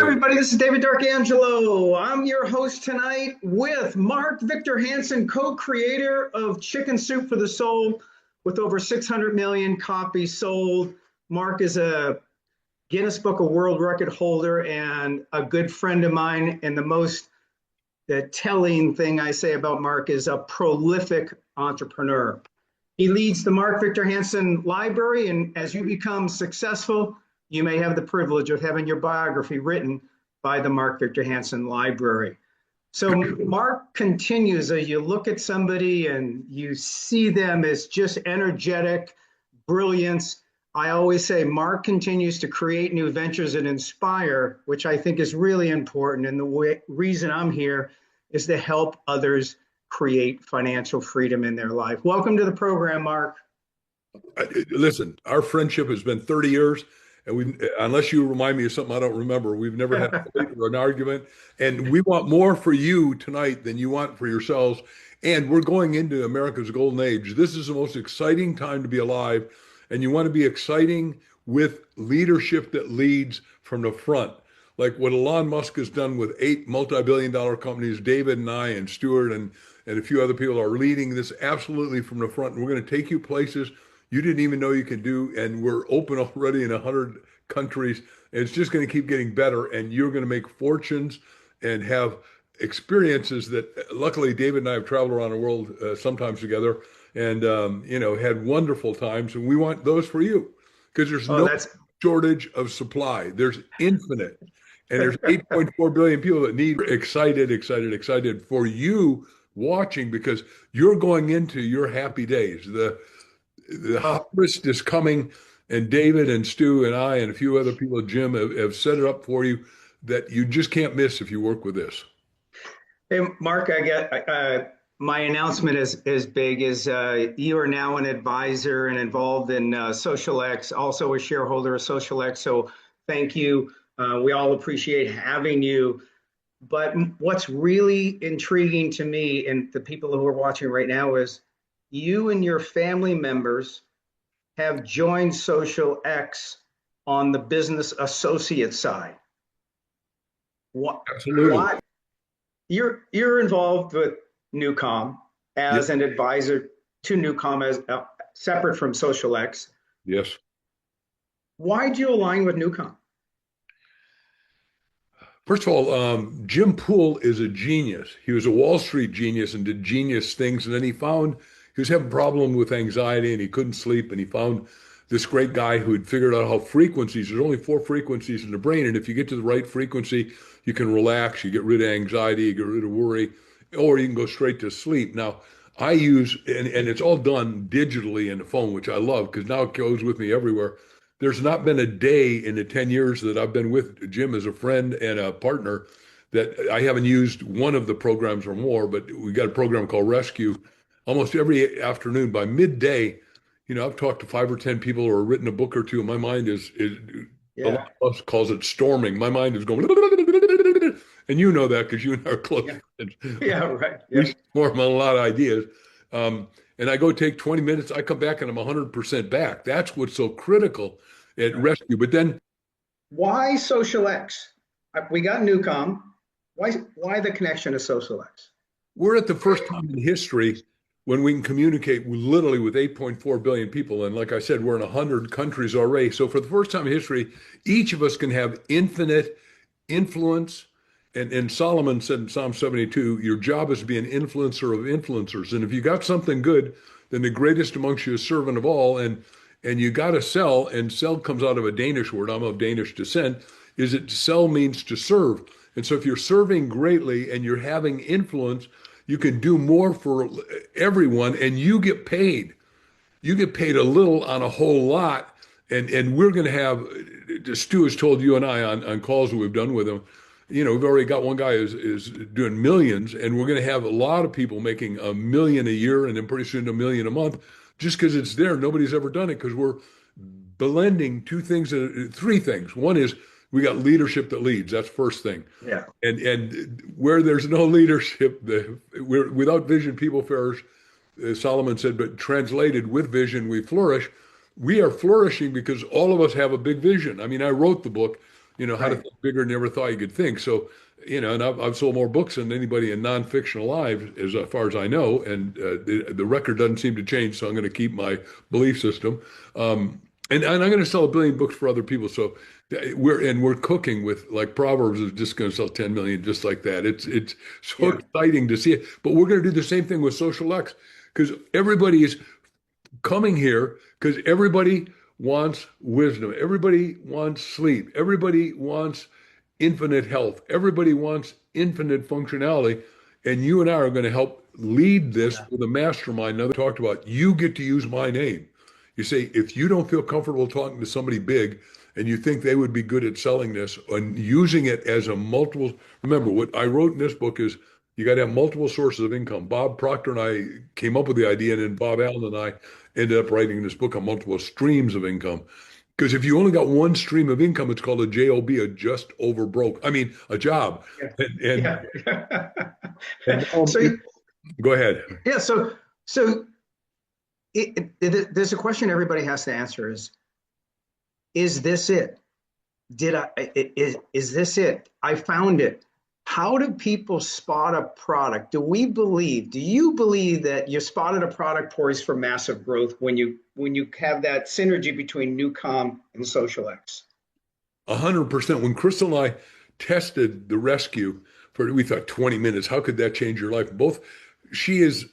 ahead. everybody, this is David D'Arcangelo. I'm your host tonight with Mark Victor Hansen, co-creator of Chicken Soup for the Soul, with over 600 million copies sold. Mark is a Guinness Book of World Record holder and a good friend of mine. And the telling thing I say about Mark is a prolific entrepreneur. He leads the Mark Victor Hansen Library, and as you become successful, you may have the privilege of having your biography written by the Mark Victor Hansen Library. So Mark continues, you look at somebody and you see them as just energetic, brilliance. I always say Mark continues to create new ventures and inspire, which I think is really important. And the reason I'm here is to help others create financial freedom in their life. Welcome to the program, Mark. Listen, our friendship has been 30 years, and unless you remind me of something I don't remember, we've never had a fight or an argument. And we want more for you tonight than you want for yourselves. And we're going into America's golden age. This is the most exciting time to be alive, and you want to be exciting with leadership that leads from the front. Like what Elon Musk has done with 8 multi-billion-dollar companies, David and I and Stuart and a few other people are leading this absolutely from the front. And we're going to take you places you didn't even know you could do. And we're open already in 100 countries. And it's just going to keep getting better. And you're going to make fortunes and have experiences that luckily David and I have traveled around the world sometimes together and, had wonderful times. And we want those for you because there's no shortage of supply. There's infinite. And there's 8.4 billion people that need excited for you watching because you're going into your happy days. The harvest is coming, and David and Stu and I and a few other people, Jim, have set it up for you that you just can't miss if you work with this. Hey, Mark, I get my announcement is big. You are now an advisor and involved in XosialX, also a shareholder of XosialX. So thank you. We all appreciate having you. But what's really intriguing to me and the people who are watching right now is you and your family members have joined XosialX on the business associate side. Absolutely. You're involved with NuCalm as an advisor to NuCalm as separate from XosialX. Yes. Why'd you align with NuCalm? First of all, Jim Poole is a genius. He was a Wall Street genius and did genius things. And then he was having a problem with anxiety and he couldn't sleep. And he found this great guy who had figured out how there's only 4 frequencies in the brain. And if you get to the right frequency, you can relax, you get rid of anxiety, you get rid of worry, or you can go straight to sleep. Now, I use, and it's all done digitally in the phone, which I love because now it goes with me everywhere. There's not been a day in the 10 years that I've been with Jim as a friend and a partner that I haven't used one of the programs or more, but we got a program called Rescue almost every afternoon by midday. I've talked to 5 or 10 people or written a book or two, and my mind is a lot of us calls it storming. My mind is going, and you know that because you and I are close friends. Yeah, right. Yeah. We form a lot of ideas. And I go take 20 minutes, I come back and I'm 100% back. That's what's so critical at Rescue. But then why XosialX? We got NuCalm. Why the connection to XosialX? We're at the first time in history when we can communicate literally with 8.4 billion people. And like I said, we're in 100 countries already. So for the first time in history, each of us can have infinite influence. And Solomon said in Psalm 72, your job is to be an influencer of influencers. And if you got something good, then the greatest amongst you is servant of all. And you got to sell, and sell comes out of a Danish word. I'm of Danish descent. To sell means to serve. And so if you're serving greatly and you're having influence, you can do more for everyone and you get paid. You get paid a little on a whole lot. And we're going to have, Stu has told you and I on calls that we've done with him, we've already got one guy is doing millions, and we're going to have a lot of people making $1 million a year and then pretty soon $1 million a month just because it's there. Nobody's ever done it because we're blending 3 things. One is we got leadership that leads. That's first thing. Yeah. And where there's no leadership, without vision, people perish. Solomon said, but translated with vision, we flourish. We are flourishing because all of us have a big vision. I mean, I wrote the book. how to Right. think bigger than you ever thought you could think. So, and I've sold more books than anybody in nonfiction alive, as far as I know, and the record doesn't seem to change. So I'm going to keep my belief system, and I'm going to sell a billion books for other people. So we're cooking with, like, Proverbs is just going to sell 10 million just like that. It's so Yeah. exciting to see it. But we're going to do the same thing with SocialX, because everybody is coming here because everybody wants wisdom. Everybody wants sleep. Everybody wants infinite health. Everybody wants infinite functionality. And you and I are going to help lead this Yeah. with a mastermind. Now, talked about, you get to use my name. You say, if you don't feel comfortable talking to somebody big and you think they would be good at selling this and using it as a multiple, remember what I wrote in this book is, you got to have multiple sources of income. Bob Proctor and I came up with the idea, and then Bob Allen and I ended up writing this book on multiple streams of income. Because if you only got one stream of income, it's called a JOB, a just over broke. I mean, a job. Yeah. And and, Yeah. and So go ahead. yeah, so there's a question everybody has to answer: is this it? Did I is this it? I found it. How do people spot a product? Do you believe that you spotted a product poised for massive growth when you have that synergy between NuCalm and SocialX? 100%. When Crystal and I tested the rescue for, we thought 20 minutes, how could that change your life? Both, she is,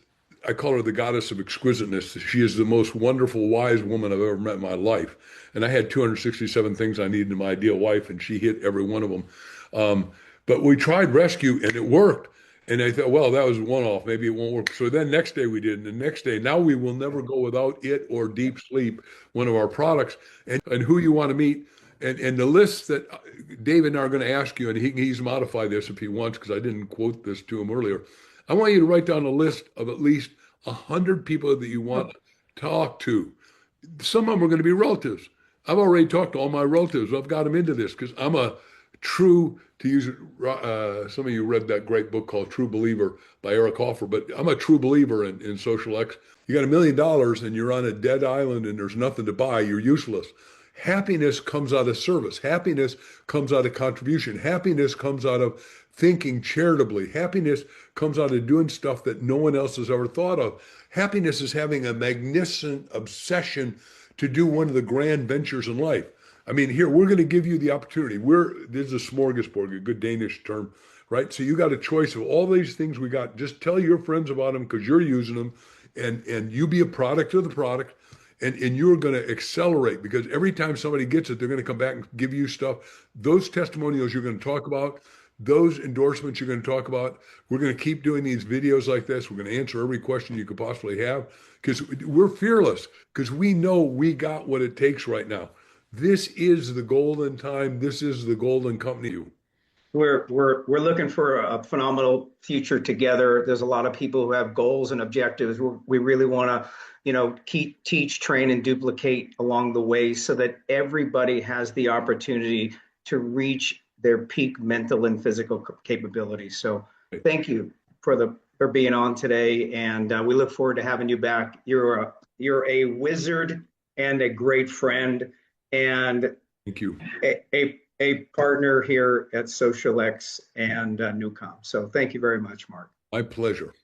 I call her the goddess of exquisiteness. She is the most wonderful, wise woman I've ever met in my life. And I had 267 things I needed in my ideal wife, and she hit every one of them. But we tried rescue and it worked. And I thought, well, that was one off. Maybe it won't work. So then next day we did. And the next day, now we will never go without it or deep sleep, one of our products, and who you want to meet. And the list that David and I are going to ask you, and he's modified this if he wants, because I didn't quote this to him earlier. I want you to write down a list of at least 100 people that you want to talk to. Some of them are going to be relatives. I've already talked to all my relatives. I've got them into this because I'm a true, to use, some of you read that great book called True Believer by Eric Hoffer, but I'm a true believer in SocialX. You got $1 million and you're on a dead island and there's nothing to buy, you're useless. Happiness comes out of service. Happiness comes out of contribution. Happiness comes out of thinking charitably. Happiness comes out of doing stuff that no one else has ever thought of. Happiness is having a magnificent obsession to do one of the grand ventures in life. I mean, here, we're going to give you the opportunity. This is a smorgasbord, a good Danish term, right? So you got a choice of all these things we got. Just tell your friends about them because you're using them, and you be a product of the product, and you're going to accelerate, because every time somebody gets it, they're going to come back and give you stuff. Those testimonials you're going to talk about, those endorsements you're going to talk about. We're going to keep doing these videos like this. We're going to answer every question you could possibly have, because we're fearless, because we know we got what it takes right now. This is the golden time. This is the golden company. We're looking for a phenomenal future together. There's a lot of people who have goals and objectives. We really want to, teach, train, and duplicate along the way so that everybody has the opportunity to reach their peak mental and physical capability. So thank you for being on today, and we look forward to having you back. You're a wizard and a great friend, and Thank you. a partner here at SocialX and NuCalm. So thank you very much, Mark. My pleasure.